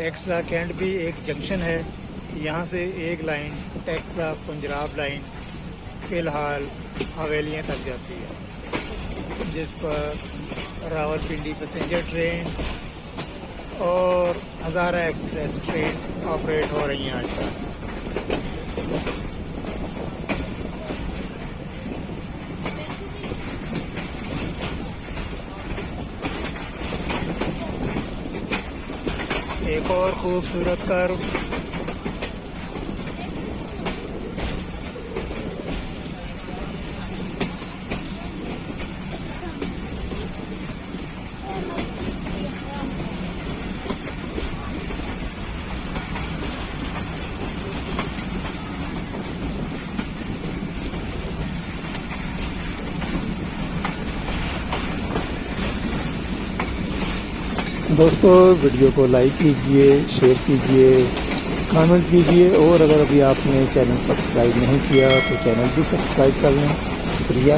Taxila cantt भी एक junction है। यहाँ से एक लाइन टेक्सला पंजाब लाइन फ़िलहाल हवेलियाँ तक जाती है, जिस पर रावलपिंडी पैसेंजर ट्रेन और हज़ारा एक्सप्रेस ट्रेन ऑपरेट हो रही हैं आजकल। एक और खूबसूरत कर्व दोस्तों, वीडियो को लाइक कीजिए, शेयर कीजिए, कमेंट कीजिए और अगर अभी आपने चैनल सब्सक्राइब नहीं किया तो चैनल भी सब्सक्राइब कर लें। शुक्रिया।